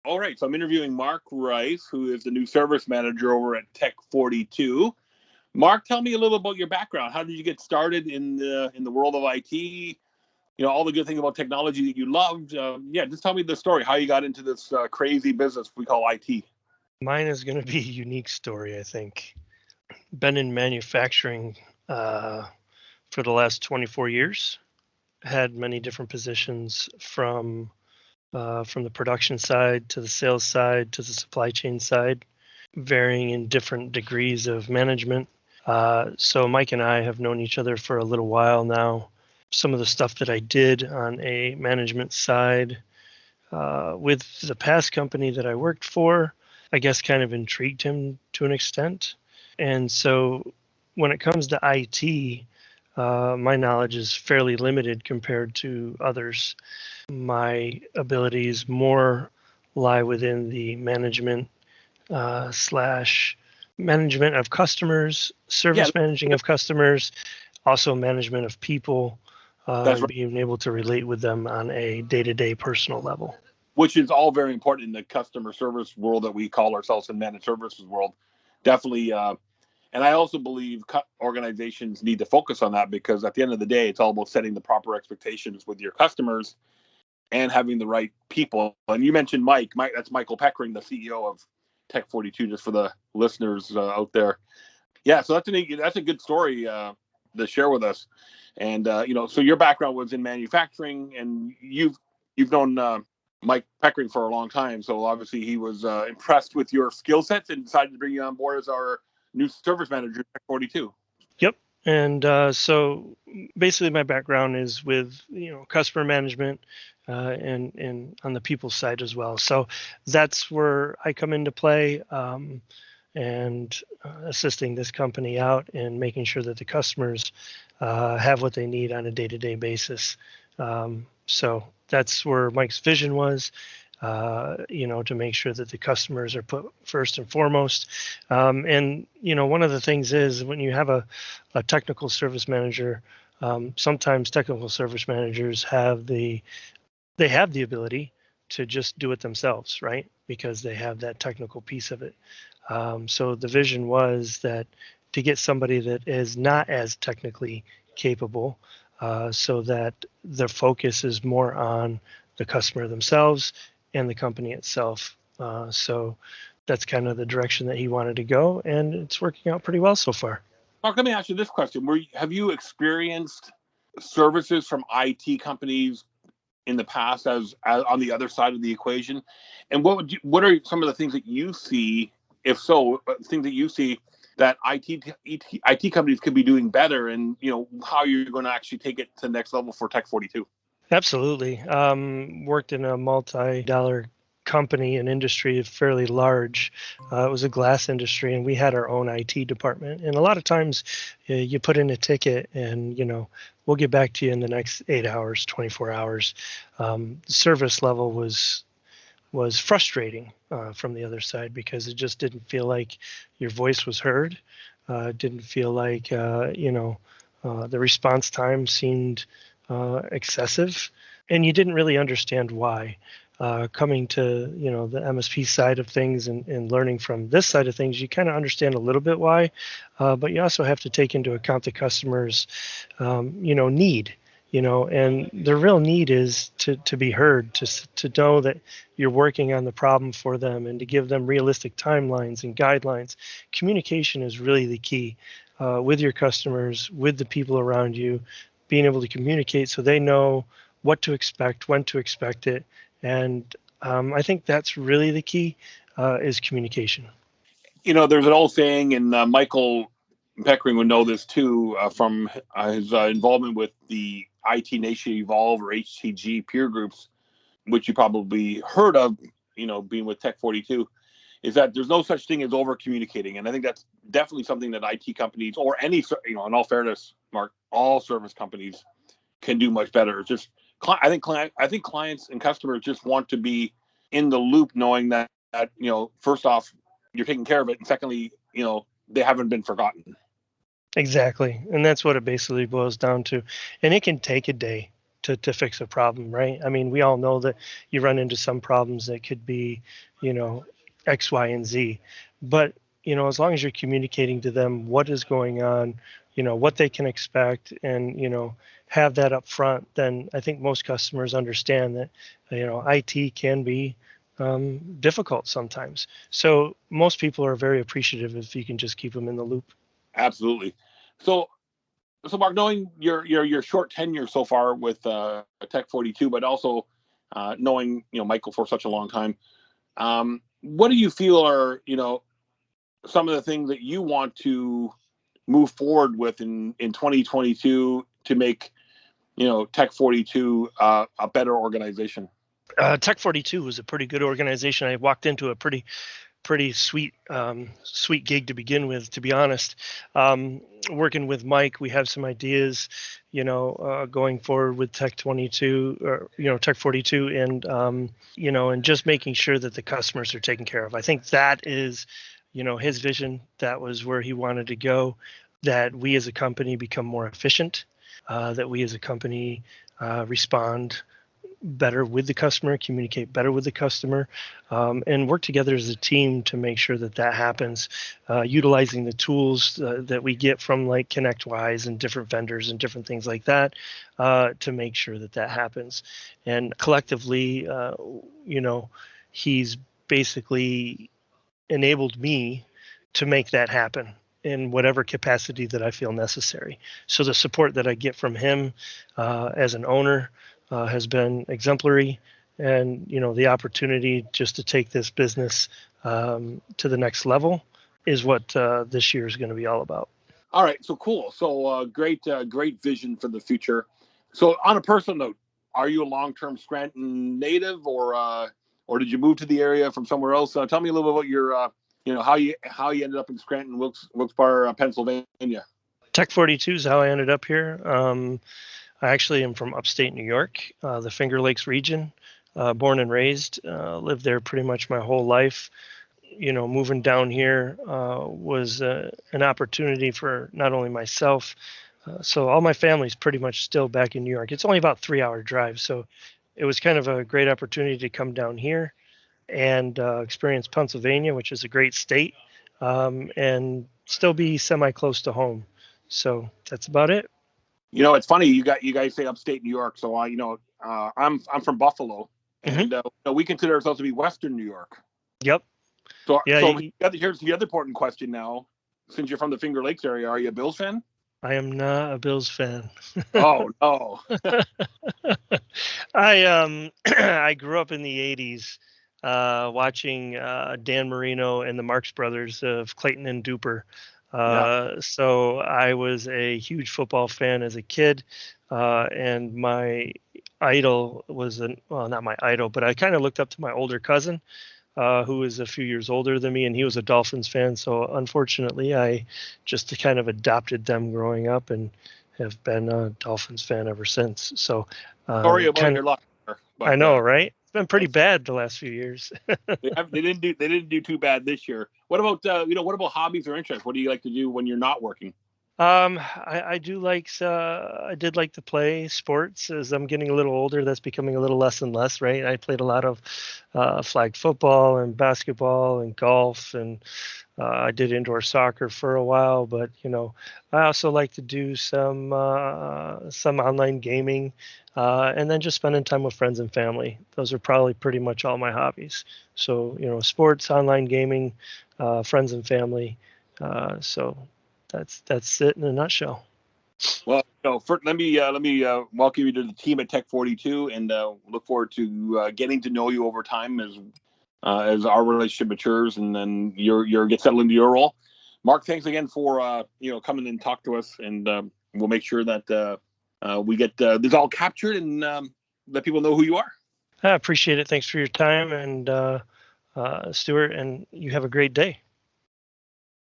All right, so I'm interviewing Mark Rice, who is the new service manager over at tech42. Mark, tell me a little about your background. How did you get started in the world of IT? All the good things about technology that you loved. Just tell me the story, how you got into this crazy business we call IT. Mine is going to be a unique story, I think. Been in manufacturing for the last 24 years. Had many different positions from the production side to the sales side to the supply chain side, varying in different degrees of management. So Mike and I have known each other for a little while now. Some of the stuff that I did on a management side with the past company that I worked for, I guess kind of intrigued him to an extent. And so when it comes to IT, my knowledge is fairly limited compared to others. My abilities more lie within the management slash management of customers, service managing of customers, also management of people, That's right. being able to relate with them on a day-to-day personal level. Which is all very important in the customer service world that we call ourselves in managed services world. Definitely. And I also believe organizations need to focus on that, because at the end of the day, it's all about setting the proper expectations with your customers and having the right people. And you mentioned Mike. That's Michael Peckering, the CEO of tech42, just for the listeners out there. Yeah, so that's a good story to share with us. And so your background was in manufacturing, and you've known Mike Peckering for a long time. So obviously he was impressed with your skill sets and decided to bring you on board as our new service manager at tech42. Yep. And so basically my background is with, customer management and on the people side as well. So that's where I come into play, and assisting this company out and making sure that the customers have what they need on a day-to-day basis. So that's where Mike's vision was. To make sure that the customers are put first and foremost. And one of the things is when you have a technical service manager, sometimes technical service managers have the ability to just do it themselves, right? Because they have that technical piece of it. So the vision was that to get somebody that is not as technically capable, so that the focus is more on the customer themselves and the company itself. So that's kind of the direction that he wanted to go, and it's working out pretty well so far. Mark, let me ask you this question: have you experienced services from IT companies in the past as on the other side of the equation? And what are some of the things that you see, if so, things that you see that IT companies could be doing better, and how you're going to actually take it to the next level for tech42? Absolutely. Worked in a multi-dollar company and industry, fairly large. It was a glass industry, and we had our own IT department. And a lot of times you put in a ticket and, we'll get back to you in the next 8 hours, 24 hours. Service level was frustrating from the other side, because it just didn't feel like your voice was heard. Didn't feel like, the response time seemed excessive, and you didn't really understand why. Coming to the MSP side of things and learning from this side of things, you kind of understand a little bit why, but you also have to take into account the customer's need. And the real need is to be heard, to know that you're working on the problem for them, and to give them realistic timelines and guidelines. Communication is really the key with your customers, with the people around you, being able to communicate so they know what to expect, when to expect it. And I think that's really the key, is communication. There's an old saying, and Michael Peckering would know this too, from his involvement with the IT Nation Evolve or HTG peer groups, which you probably heard of, being with tech42, is that there's no such thing as over communicating. And I think that's definitely something that IT companies, or any, in all fairness, Mark, all service companies can do much better. It's just, I think clients and customers just want to be in the loop, knowing that first off, you're taking care of it, and secondly, they haven't been forgotten. Exactly. And that's what it basically boils down to. And it can take a day to fix a problem, right? I mean, we all know that you run into some problems that could be, X, Y, and Z. But, as long as you're communicating to them what is going on, what they can expect, and, have that up front, then I think most customers understand that, IT can be difficult sometimes. So most people are very appreciative if you can just keep them in the loop. Absolutely. So Mark, knowing your short tenure so far with Tech42, but also knowing Michael for such a long time, what do you feel are some of the things that you want to move forward with in 2022 to make Tech42 a better organization? Tech42 was a pretty good organization. I walked into a pretty sweet gig to begin with, to be honest. Working with Mike, we have some ideas, going forward with Tech22 or Tech42, and just making sure that the customers are taken care of. I think that is, his vision. That was where he wanted to go. That we as a company become more efficient. That we as a company respond better with the customer, communicate better with the customer, and work together as a team to make sure that that happens, utilizing the tools that we get from like ConnectWise and different vendors and different things like that, to make sure that that happens. And collectively, he's basically enabled me to make that happen in whatever capacity that I feel necessary. So the support that I get from him as an owner has been exemplary, and the opportunity just to take this business to the next level is what this year is going to be all about. All right, so cool. So great vision for the future. So on a personal note, are you a long-term Scranton native, or did you move to the area from somewhere else? Tell me a little bit about your how you ended up in Scranton, Wilkes-Barre, Pennsylvania. Tech42 is how I ended up here. I actually am from upstate New York, the Finger Lakes region, born and raised, lived there pretty much my whole life. Moving down here was an opportunity for not only myself, so all my family's pretty much still back in New York. It's only about 3-hour drive, so it was kind of a great opportunity to come down here and experience Pennsylvania, which is a great state, and still be semi close to home. So that's about it. It's funny you guys say upstate New York. So I'm from Buffalo, and we consider ourselves to be Western New York. Yep. So yeah, here's the other important question now. Since you're from the Finger Lakes area, are you a Bills fan? I am not a Bills fan. Oh no. I grew up in the '80s, watching Dan Marino and the Marx Brothers of Clayton and Duper. So I was a huge football fan as a kid, and my idol was not my idol, but I kind of looked up to my older cousin, who is a few years older than me, and he was a Dolphins fan. So unfortunately, I just kind of adopted them growing up and have been a Dolphins fan ever since. So sorry about your luck. But, I know, right? It's been pretty bad the last few years. they didn't do too bad this year. What about what about hobbies or interests? What do you like to do when you're not working? I did like to play sports. As I'm getting a little older, that's becoming a little less and less, right? I played a lot of flag football and basketball and golf, and I did indoor soccer for a while. But I also like to do some online gaming, and then just spending time with friends and family. Those are probably pretty much all my hobbies. So sports, online gaming, friends and family. So that's it in a nutshell. Well, let me welcome you to the team at Tech42, and look forward to getting to know you over time as our relationship matures, and then you get settled into your role. Mark, thanks again for coming and talk to us, and we'll make sure that we get this all captured and let people know who you are. I appreciate it. Thanks for your time, and Stuart, and you have a great day.